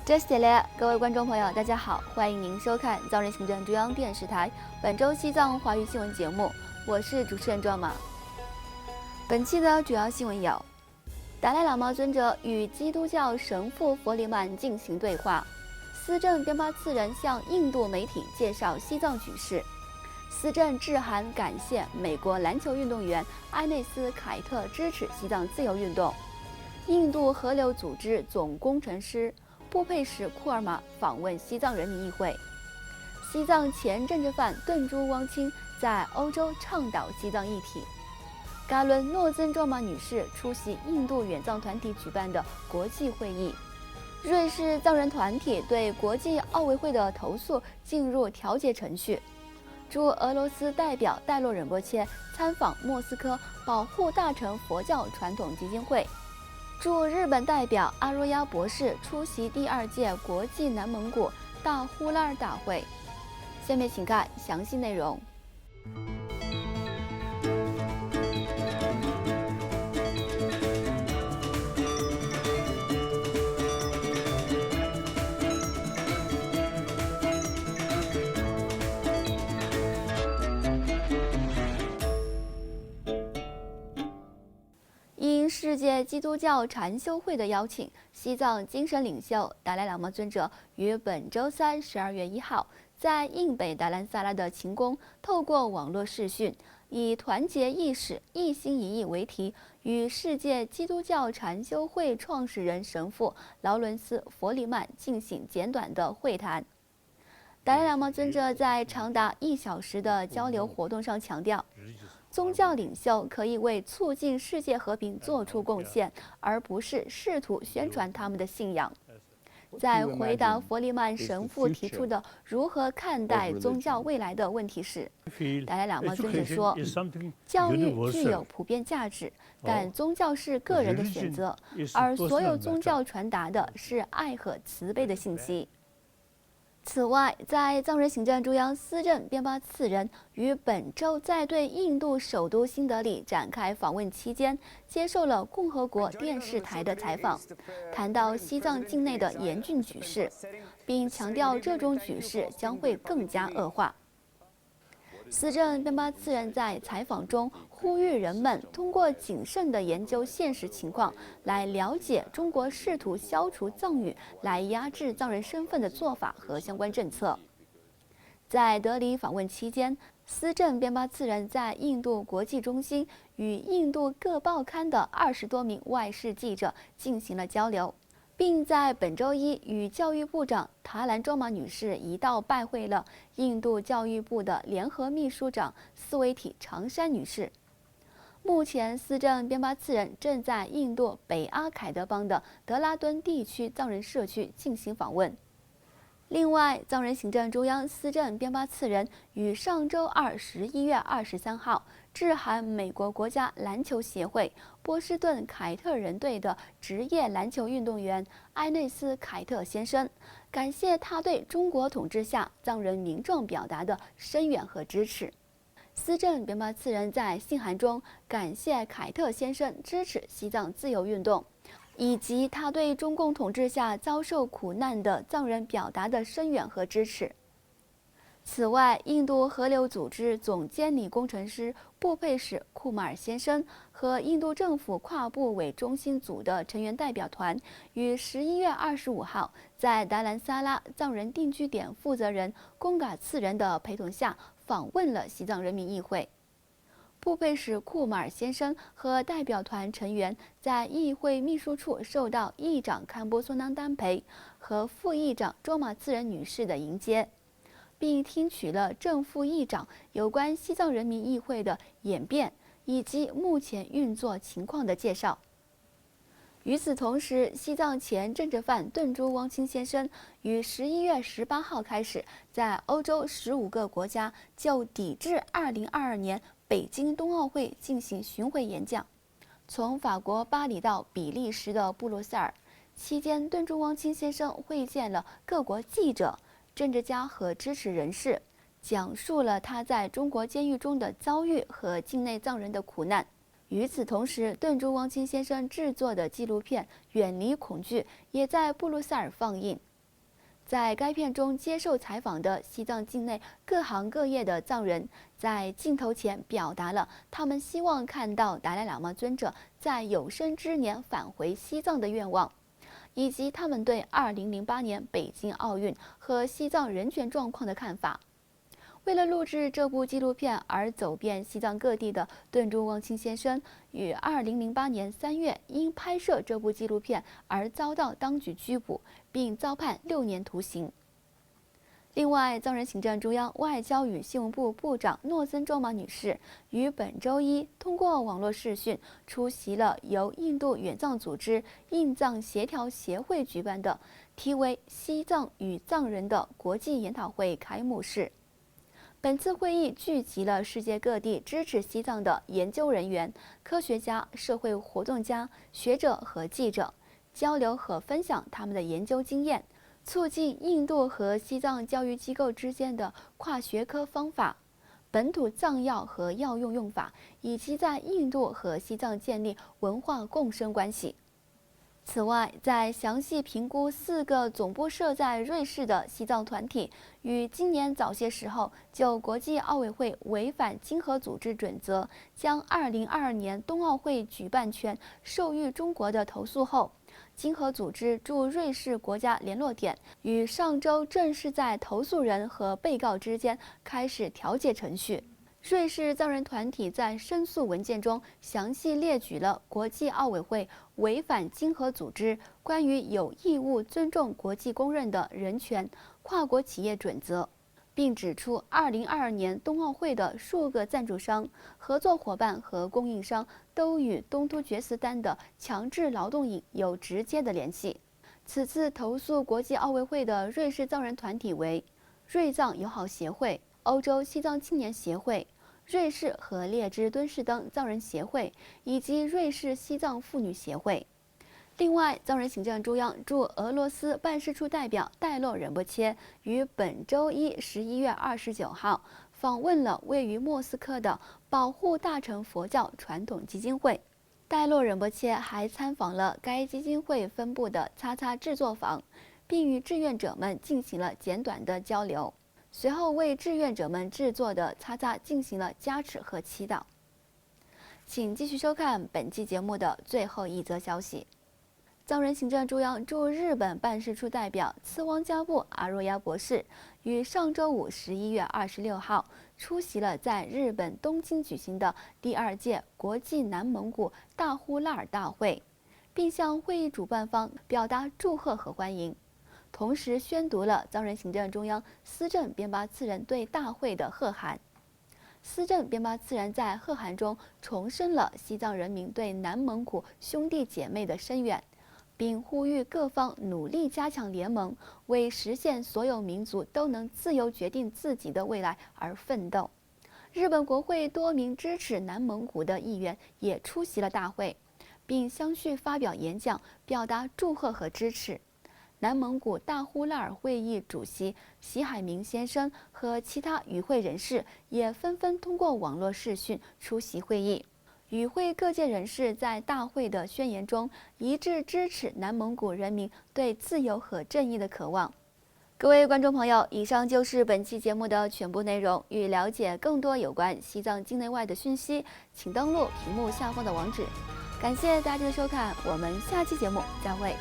这是各位观众朋友，大家好，欢迎您收看藏人行政中央电视台本周西藏华语新闻节目，我是主持人庄马。本期的主要新闻有：达赖喇嘛尊者与基督教神父佛里曼进行对话；司政边巴次仁向印度媒体介绍西藏局势；司政致函感谢美国篮球运动员埃内斯·凯特支持西藏自由运动；印度河流组织总工程师布佩什·库尔玛访问西藏人民议会；西藏前政治犯顿珠汪清在欧洲倡导西藏议题；嘎伦诺增卓玛女士出席印度远藏团体举办的国际会议；瑞士藏人团体对国际奥委会的投诉进入调解程序；驻俄罗斯代表戴洛忍波切参访莫斯科保护大乘佛教传统基金会；驻日本代表阿若亚博士出席第2届国际南蒙古大呼拉尔大会。下面请看详细内容。因世界基督教禅修会的邀请，西藏精神领袖达赖喇嘛尊者于本周三12月1号在印北达兰萨拉的勤宫，透过网络视讯，以团结意识、一心一意为题，与世界基督教禅修会创始人神父劳伦斯·佛里曼进行简短的会谈。达赖喇嘛尊者在长达1小时的交流活动上强调，宗教领袖可以为促进世界和平做出贡献，而不是试图宣传他们的信仰。在回答佛利曼神父提出的如何看待宗教未来的问题时，达赖喇嘛尊者说，教育具有普遍价值，但宗教是个人的选择，而所有宗教传达的是爱和慈悲的信息。此外，在藏人行政中央司政边巴次仁于本周在对印度首都新德里展开访问期间，接受了共和国电视台的采访，谈到西藏境内的严峻局势，并强调这种局势将会更加恶化。司政边巴次仁在采访中呼吁人们通过谨慎地研究现实情况，来了解中国试图消除藏语来压制藏人身份的做法和相关政策。在德里访问期间，司政边巴次仁在印度国际中心与印度各报刊的20多名外事记者进行了交流，并在本周一与教育部长塔兰卓玛女士一道拜会了印度教育部的联合秘书长斯维体长山女士。目前，司政边巴次仁正在印度北阿凯德邦的德拉敦地区藏人社区进行访问。另外，藏人行政中央司政边巴次仁于上周二11月23号致函美国国家篮球协会波士顿凯特人队的职业篮球运动员埃内斯·凯特先生，感谢他对中国统治下藏人民众表达的声援和支持。司政边巴次仁在信函中感谢凯特先生支持西藏自由运动，以及他对中共统治下遭受苦难的藏人表达的声援和支持。此外，印度河流组织总监理工程师布佩什·库马尔先生和印度政府跨部委中心组的成员代表团于11月25号在达兰萨拉藏人定居点负责人贡嘎次仁的陪同下访问了西藏人民议会。布佩什·库马尔先生和代表团成员在议会秘书处受到议长堪波苏南丹培和副议长卓玛次仁女士的迎接，并听取了正副议长有关西藏人民议会的演变以及目前运作情况的介绍。与此同时，西藏前政治犯顿珠汪清先生于11月18号开始在欧洲15个国家就抵制2022年北京冬奥会进行巡回演讲，从法国巴黎到比利时的布鲁塞尔。期间，顿珠汪清先生会见了各国记者、政治家和支持人士，讲述了他在中国监狱中的遭遇和境内藏人的苦难。与此同时，顿珠汪清先生制作的纪录片《远离恐惧》也在布鲁塞尔放映。在该片中接受采访的西藏境内各行各业的藏人，在镜头前表达了他们希望看到达赖喇嘛尊者在有生之年返回西藏的愿望，以及他们对2008年北京奥运和西藏人权状况的看法。为了录制这部纪录片而走遍西藏各地的顿珠旺清先生，于2008年3月因拍摄这部纪录片而遭到当局拘捕，并遭判6年徒刑。另外，藏人行政中央外交与新闻部部长诺森周玛女士于本周一通过网络视讯出席了由印度远藏组织印藏协调协会举办的题为《西藏与藏人》的国际研讨会开幕式。本次会议聚集了世界各地支持西藏的研究人员、科学家、社会活动家、学者和记者，交流和分享他们的研究经验，促进印度和西藏教育机构之间的跨学科方法、本土藏药和药用用法，以及在印度和西藏建立文化共生关系。此外，在详细评估4个总部设在瑞士的西藏团体于今年早些时候就国际奥委会违反经合组织准则，将2022年冬奥会举办权授予中国的投诉后，经合组织驻瑞士国家联络点于上周正式在投诉人和被告之间开始调解程序。瑞士藏人团体在申诉文件中详细列举了国际奥委会违反经合组织关于有义务尊重国际公认的人权、跨国企业准则，并指出2022年冬奥会的数个赞助商、合作伙伴和供应商都与东突厥斯丹的强制劳动营有直接的联系。此次投诉国际奥委会的瑞士藏人团体为瑞藏友好协会、欧洲西藏青年协会、瑞士和列支敦士登藏人协会以及瑞士西藏妇女协会。另外，藏人行政中央驻俄罗斯办事处代表戴洛仁波切于本周一11月29号访问了位于莫斯科的保护大乘佛教传统基金会。戴洛仁波切还参访了该基金会分部的擦擦制作坊，并与志愿者们进行了简短的交流。随后为志愿者们制作的擦擦进行了加持和祈祷。请继续收看本期节目的最后一则消息。藏人行政中央驻日本办事处代表次汪加布阿若亚博士于上周五11月26号出席了在日本东京举行的第2届国际南蒙古大呼腊尔大会，并向会议主办方表达祝贺和欢迎。同时宣读了藏人行政中央司政边巴次仁对大会的贺函。司政边巴次仁在贺函中重申了西藏人民对南蒙古兄弟姐妹的声援，并呼吁各方努力加强联盟，为实现所有民族都能自由决定自己的未来而奋斗。日本国会多名支持南蒙古的议员也出席了大会，并相续发表演讲，表达祝贺和支持。南蒙古大呼腊尔会议主席席海明先生和其他与会人士也纷纷通过网络视讯出席会议。与会各界人士在大会的宣言中一致支持南蒙古人民对自由和正义的渴望。各位观众朋友，以上就是本期节目的全部内容。欲了解更多有关西藏境内外的讯息，请登录屏幕下方的网址。感谢大家的收看，我们下期节目再会。